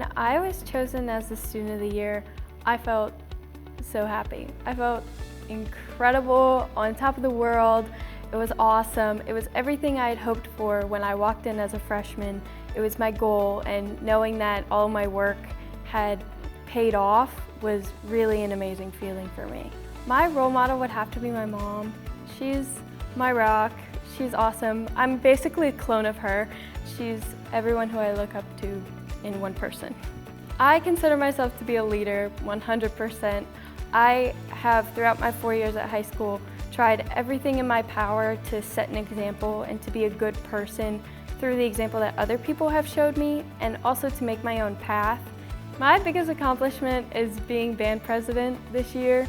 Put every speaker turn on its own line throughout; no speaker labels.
When I was chosen as the Student of the Year, I felt so happy. I felt incredible, on top of the world. It was awesome. It was everything I had hoped for when I walked in as a freshman. It was my goal, and knowing that all my work had paid off was really an amazing feeling for me. My role model would have to be my mom. She's my rock. She's awesome. I'm basically a clone of her. She's everyone who I look up to in one person. I consider myself to be a leader 100%. I have, throughout my 4 years at high school, tried everything in my power to set an example and to be a good person through the example that other people have showed me, and also to make my own path. My biggest accomplishment is being band president this year.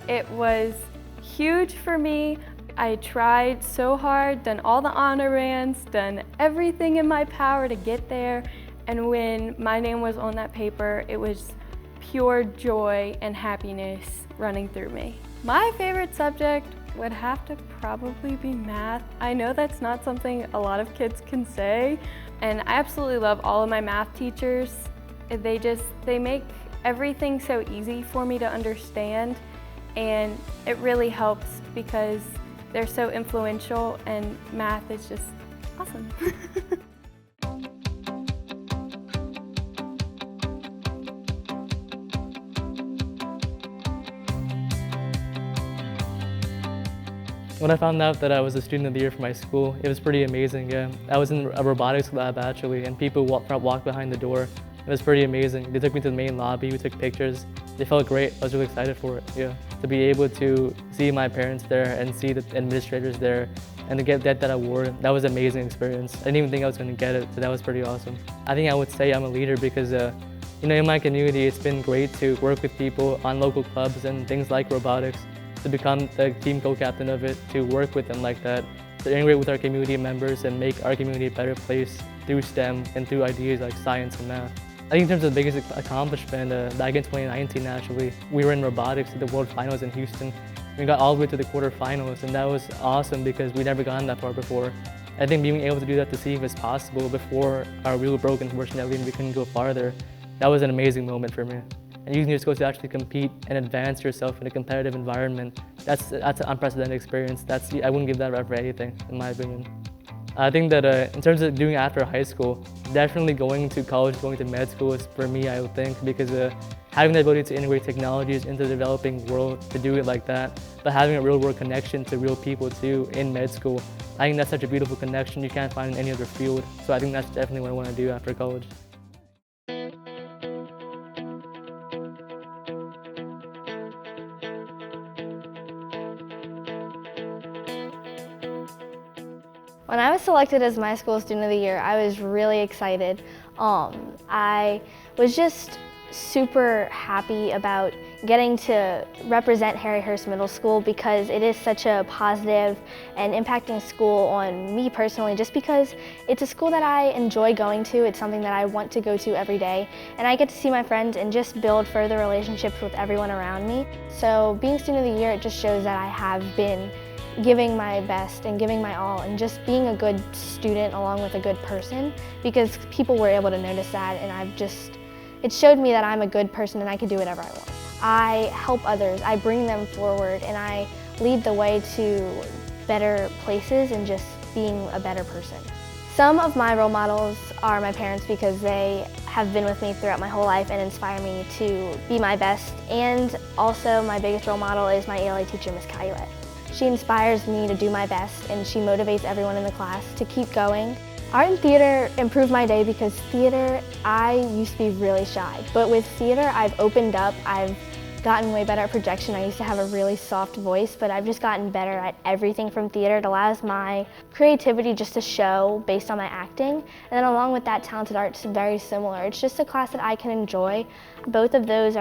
It was huge for me. I tried so hard, done all the honor bands, done everything in my power to get there, and when my name was on that paper, it was pure joy and happiness running through me. My favorite subject would have to probably be math. I know that's not something a lot of kids can say, and I absolutely love all of my math teachers. They make everything so easy for me to understand, and it really helps because they're so influential, and math is just awesome.
When I found out that I was a Student of the Year for my school, it was pretty amazing, yeah. I was in a robotics lab actually, and people walked behind the door. It was pretty amazing. They took me to the main lobby, we took pictures. They felt great. I was really excited for it, yeah. To be able to see my parents there and see the administrators there and to get that award, that was an amazing experience. I didn't even think I was going to get it, so that was pretty awesome. I think I would say I'm a leader because in my community, it's been great to work with people on local clubs and things like robotics, to become the team co-captain of it, to work with them like that, to integrate with our community members and make our community a better place through STEM and through ideas like science and math. I think in terms of the biggest accomplishment, back in 2019 actually, we were in robotics at the World Finals in Houston. We got all the way to the quarterfinals, and that was awesome because we'd never gone that far before. I think being able to do that to see if it's possible before our wheel broke, unfortunately, and we couldn't go farther, that was an amazing moment for me. And using your skills to actually compete and advance yourself in a competitive environment, that's an unprecedented experience. I wouldn't give that up for anything, in my opinion. I think that in terms of doing after high school, definitely going to college, going to med school is for me, I would think, because having the ability to integrate technologies into the developing world, to do it like that, but having a real world connection to real people too in med school, I think that's such a beautiful connection you can't find in any other field. So I think that's definitely what I want to do after college.
When I was selected as my school Student of the Year, I was really excited. I was just super happy about getting to represent Harryhurst Middle School because it is such a positive and impacting school on me personally, just because it's a school that I enjoy going to. It's something that I want to go to every day, and I get to see my friends and just build further relationships with everyone around me. So being Student of the Year, it just shows that I have been giving my best and giving my all and just being a good student along with a good person, because people were able to notice that, and it showed me that I'm a good person and I can do whatever I want. I help others, I bring them forward, and I lead the way to better places and just being a better person. Some of my role models are my parents because they have been with me throughout my whole life and inspire me to be my best, and also my biggest role model is my ELA teacher, Miss Caluette. She inspires me to do my best, and she motivates everyone in the class to keep going. Art and theater improved my day because theater, I used to be really shy. But with theater, I've opened up, I've gotten way better at projection. I used to have a really soft voice, but I've just gotten better at everything from theater. It allows my creativity just to show based on my acting. And then along with that, talented art's very similar. It's just a class that I can enjoy. Both of those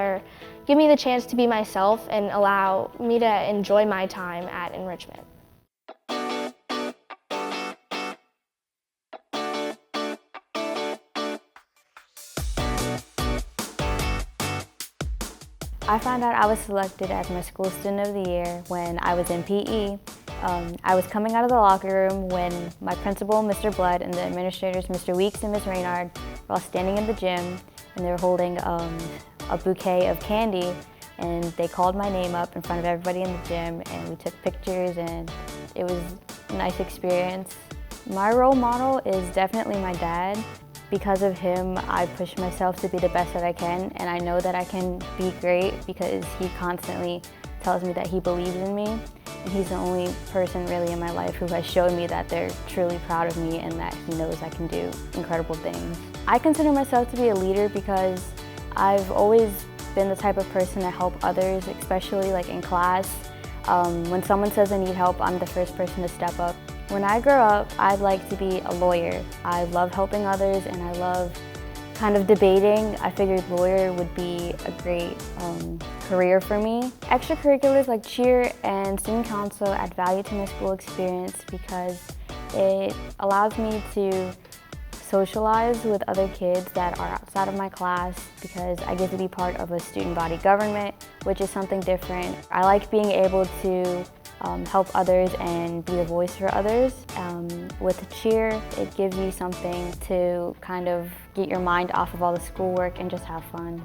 give me the chance to be myself and allow me to enjoy my time at enrichment.
I found out I was selected as my school Student of the Year when I was in PE. I was coming out of the locker room when my principal, Mr. Blood, and the administrators, Mr. Weeks and Ms. Reynard, were all standing in the gym, and they were holding a bouquet of candy, and they called my name up in front of everybody in the gym, and we took pictures, and it was a nice experience. My role model is definitely my dad. Because of him, I push myself to be the best that I can, and I know that I can be great because he constantly tells me that he believes in me, and he's the only person really in my life who has shown me that they're truly proud of me and that he knows I can do incredible things. I consider myself to be a leader because I've always been the type of person to help others, especially like in class. When someone says I need help, I'm the first person to step up. When I grow up, I'd like to be a lawyer. I love helping others and I love kind of debating. I figured lawyer would be a great career for me. Extracurriculars like cheer and student council add value to my school experience because it allows me to socialize with other kids that are outside of my class because I get to be part of a student body government, which is something different. I like being able to help others and be a voice for others. With cheer, it gives you something to kind of get your mind off of all the schoolwork and just have fun.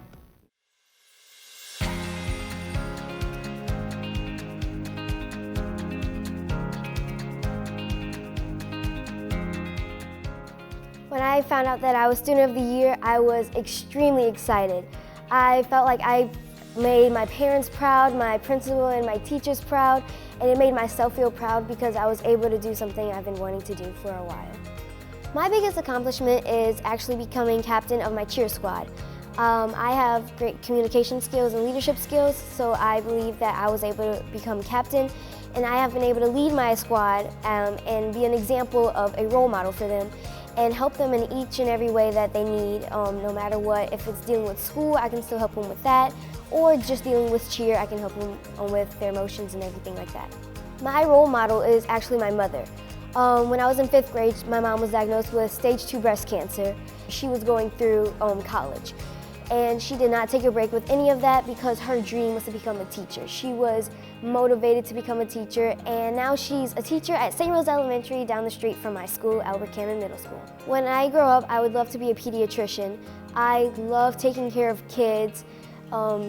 When I found out that I was Student of the Year, I was extremely excited. I felt like I made my parents proud, my principal and my teachers proud, and it made myself feel proud because I was able to do something I've been wanting to do for a while. My biggest accomplishment is actually becoming captain of my cheer squad. I have great communication skills and leadership skills, so I believe that I was able to become captain, and I have been able to lead my squad and be an example of a role model for them and help them in each and every way that they need, no matter what. If it's dealing with school, I can still help them with that, or just dealing with cheer, I can help them with their emotions and everything like that. My role model is actually my mother. When I was in 5th grade, my mom was diagnosed with stage 2 breast cancer. She was going through college, and she did not take a break with any of that because her dream was to become a teacher. She was motivated to become a teacher, and now she's a teacher at St. Rose Elementary down the street from my school, Albert Cannon Middle School. When I grow up, I would love to be a pediatrician. I love taking care of kids.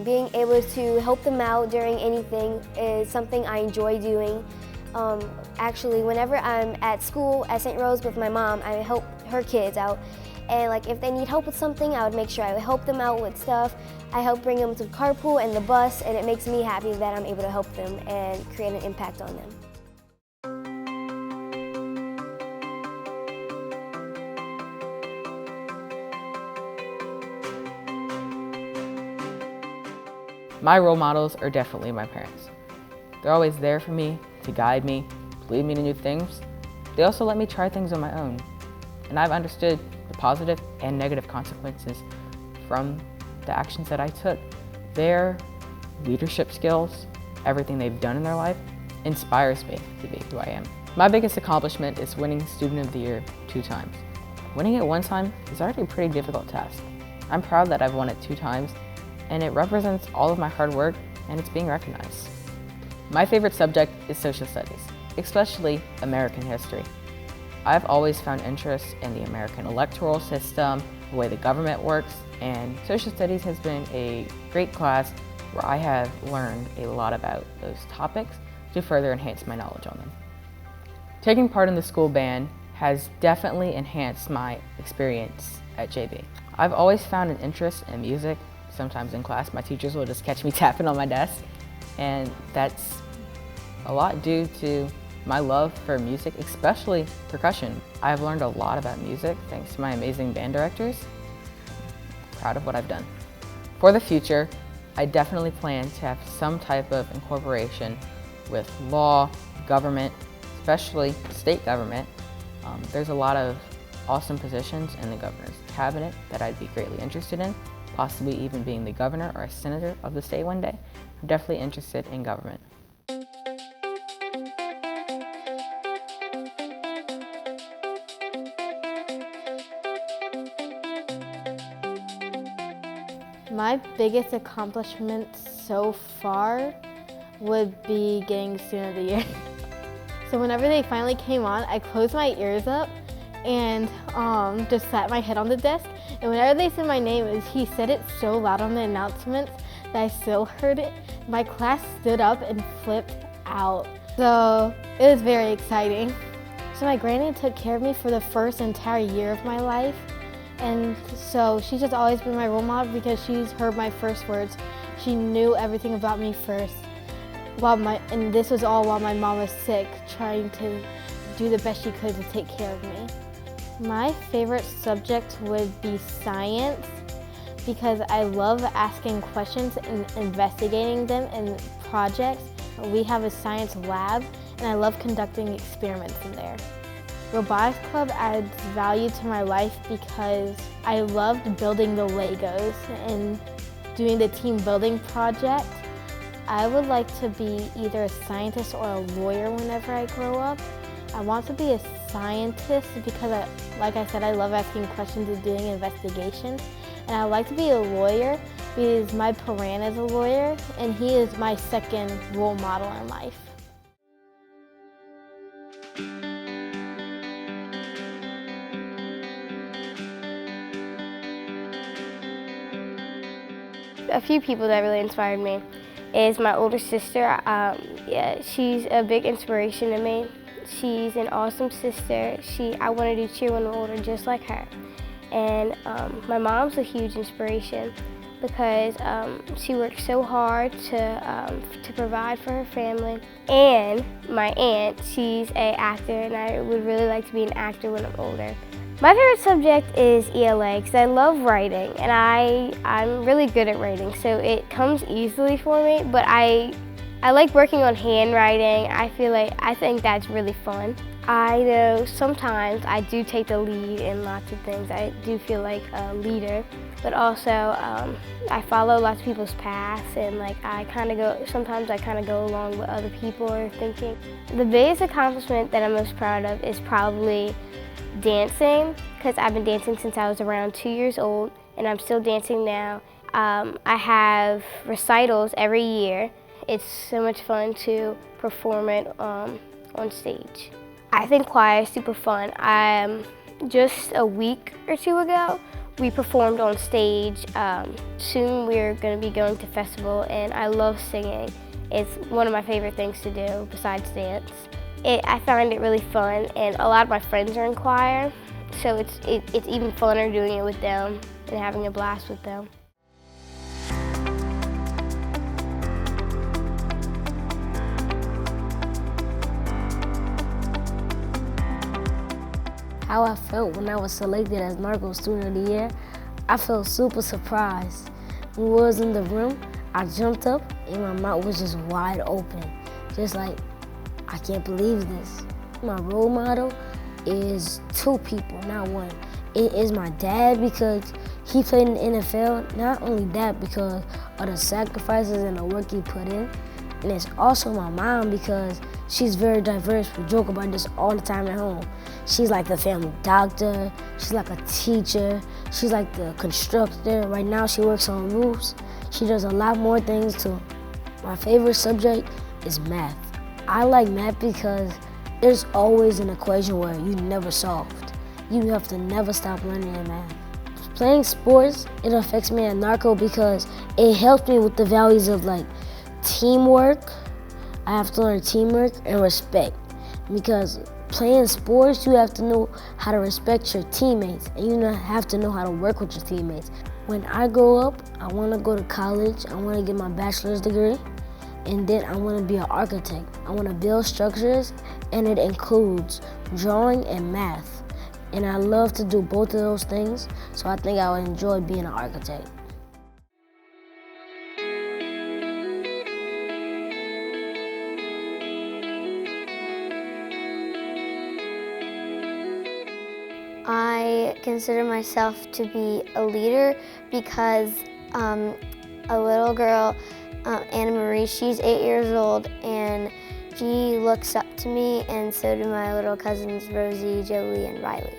Being able to help them out during anything is something I enjoy doing. Actually, whenever I'm at school at St. Rose with my mom, I help her kids out. And like if they need help with something, I would make sure I would help them out with stuff. I help bring them to the carpool and the bus, and it makes me happy that I'm able to help them and create an impact on them.
My role models are definitely my parents. They're always there for me, to guide me, to lead me to new things. They also let me try things on my own. And I've understood the positive and negative consequences from the actions that I took. Their leadership skills, everything they've done in their life, inspires me to be who I am. My biggest accomplishment is winning Student of the Year 2 times. Winning it 1 time is already a pretty difficult task. I'm proud that I've won it 2 times, and it represents all of my hard work, and it's being recognized. My favorite subject is social studies, especially American history. I've always found interest in the American electoral system, the way the government works, and social studies has been a great class where I have learned a lot about those topics to further enhance my knowledge on them. Taking part in the school band has definitely enhanced my experience at JB. I've always found an interest in music. Sometimes in class, my teachers will just catch me tapping on my desk, and that's a lot due to my love for music, especially percussion. I've learned a lot about music thanks to my amazing band directors. Proud of what I've done. For the future, I definitely plan to have some type of incorporation with law, government, especially state government. There's a lot of awesome positions in the governor's cabinet that I'd be greatly interested in, possibly even being the governor or a senator of the state one day. I'm definitely interested in government.
My biggest accomplishment so far would be getting Student of the Year. So whenever they finally came on, I closed my ears up and just sat my head on the desk. It And whenever they said my name, he said it so loud on the announcements that I still heard it. My class stood up and flipped out. So it was very exciting. So my granny took care of me for the first entire year of my life. And so she's just always been my role model because she's heard my first words. She knew everything about me first. And this was all while my mom was sick, trying to do the best she could to take care of me. My favorite subject would be science because I love asking questions and investigating them in projects. We have a science lab and I love conducting experiments in there. Robotics Club adds value to my life because I loved building the Legos and doing the team building project. I would like to be either a scientist or a lawyer whenever I grow up. I want to be a scientist because, like I said, I love asking questions and doing investigations. And I like to be a lawyer because my parent is a lawyer and he is my second role model in life.
A few people that really inspired me is my older sister. She's a big inspiration to me. She's an awesome sister. I want to do cheer when I'm older just like her. And my mom's a huge inspiration because she works so hard to provide for her family. And my aunt, she's an actor, and I would really like to be an actor when I'm older. My favorite subject is ELA because I love writing, and I'm really good at writing, so it comes easily for me, but I like working on handwriting. I think that's really fun. I know sometimes I do take the lead in lots of things. I do feel like a leader, but also I follow lots of people's paths, and sometimes I kind of go along what other people are thinking. The biggest accomplishment that I'm most proud of is probably dancing, because I've been dancing since I was around 2 years old, and I'm still dancing now. I have recitals every year. It's so much fun to perform it on stage. I think choir is super fun. Just a week or two ago, we performed on stage. Soon we're going to be going to festival, and I love singing. It's one of my favorite things to do besides dance. I find it really fun, and a lot of my friends are in choir, so it's even funner doing it with them and having a blast with them.
How I felt when I was selected as Narco Student of the Year, I felt super surprised. When we was in the room, I jumped up and my mouth was just wide open, just like, I can't believe this. My role model is two people, not one. It is my dad because he played in the NFL, not only that because of the sacrifices and the work he put in, and it's also my mom because she's very diverse. We joke about this all the time at home. She's like the family doctor, she's like a teacher, she's like the constructor. Right now she works on roofs. She does a lot more things too. My favorite subject is math. I like math because there's always an equation where you never solved. You have to never stop learning in math. Playing sports, it affects me at Narco because it helps me with the values of like teamwork. I have to learn teamwork and respect because playing sports, you have to know how to respect your teammates and you have to know how to work with your teammates. When I grow up, I want to go to college. I want to get my bachelor's degree. And then I want to be an architect. I want to build structures, and it includes drawing and math. And I love to do both of those things, so I think I would enjoy being an architect.
I consider myself to be a leader because a little girl, Anna Marie, she's 8 years old, and she looks up to me, and so do my little cousins Rosie, Joey, and Riley.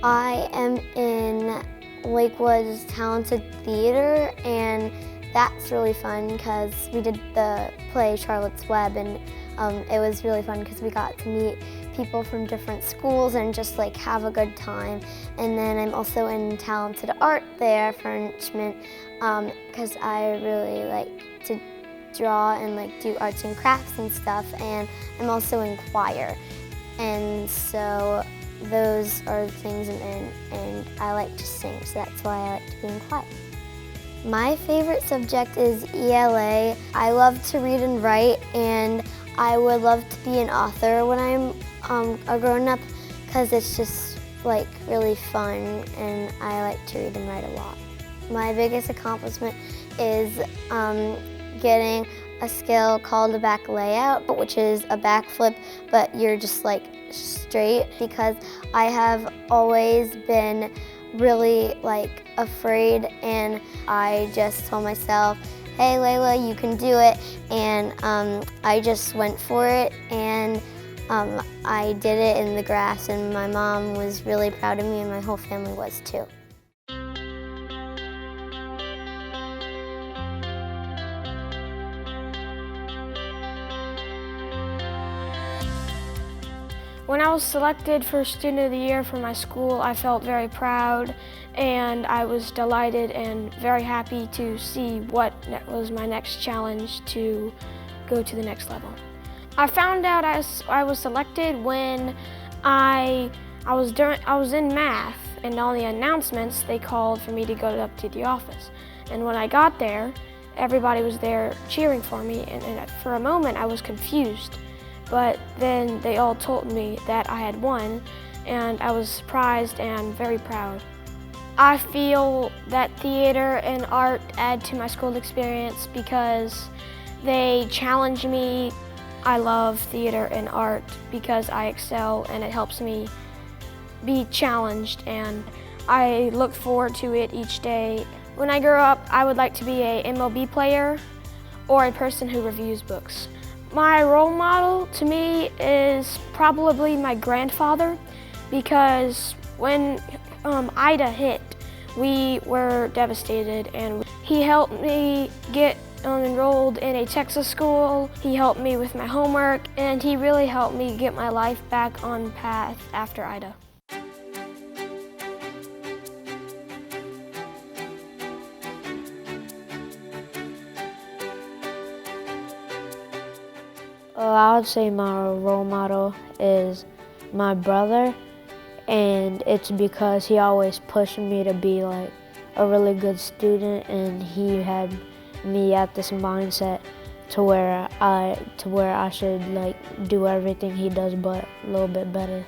I am in Lakewood's Talented Theater, and that's really fun because we did the play Charlotte's Web, and it was really fun because we got to meet people from different schools and just like have a good time. And then I'm also in talented art there for enrichment because I really like to draw and like do arts and crafts and stuff, and I'm also in choir. And so those are the things I'm in, and I like to sing, so that's why I like to be in choir. My favorite subject is ELA. I love to read and write, and I would love to be an author when I'm a grown-up because it's just like really fun, and I like to read and write a lot. My biggest accomplishment is getting a skill called a back layout, which is a backflip, but you're just like straight, because I have always been really like afraid, and I just told myself, hey Layla, you can do it, and I just went for it, and I did it in the grass, and my mom was really proud of me, and my whole family was too.
When I was selected for Student of the Year for my school, I felt very proud, and I was delighted and very happy to see what was my next challenge to go to the next level. I found out I was selected when I was in math, and on the announcements they called for me to go up to the office. And when I got there, everybody was there cheering for me, and for a moment I was confused. But then they all told me that I had won, and I was surprised and very proud. I feel that theater and art add to my school experience because they challenge me. I love theater and art because I excel, and it helps me be challenged, and I look forward to it each day. When I grow up, I would like to be a MLB player or a person who reviews books. My role model to me is probably my grandfather, because when Ida hit, we were devastated, and he helped me get enrolled in a Texas school. He helped me with my homework, and he really helped me get my life back on path after Ida.
I would say my role model is my brother, and it's because he always pushed me to be like a really good student, and he had me at this mindset to where I should like do everything he does but a little bit better.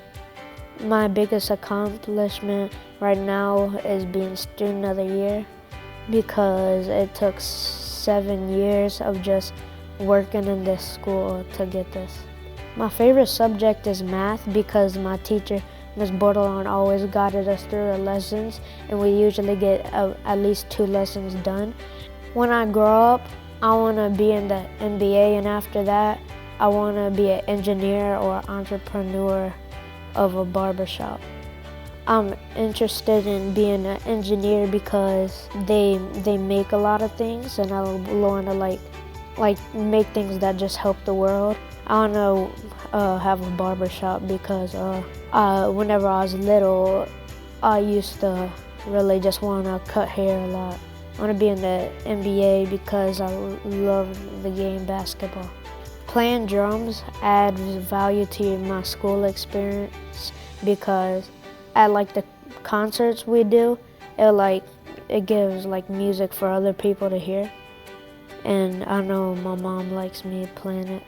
My biggest accomplishment right now is being Student of the Year, because it took 7 years of just working in this school to get this. My favorite subject is math because my teacher, Ms. Bordelon, always guided us through the lessons, and we usually get at least 2 lessons done. When I grow up, I want to be in the NBA, and after that, I want to be an engineer or entrepreneur of a barbershop. I'm interested in being an engineer because they make a lot of things, and I want to like make things that just help the world. I want to have a barbershop because whenever I was little, I used to really just want to cut hair a lot. I want to be in the NBA because I love the game basketball. Playing drums adds value to my school experience because at like the concerts we do, it gives like music for other people to hear. And I know my mom likes me playing it.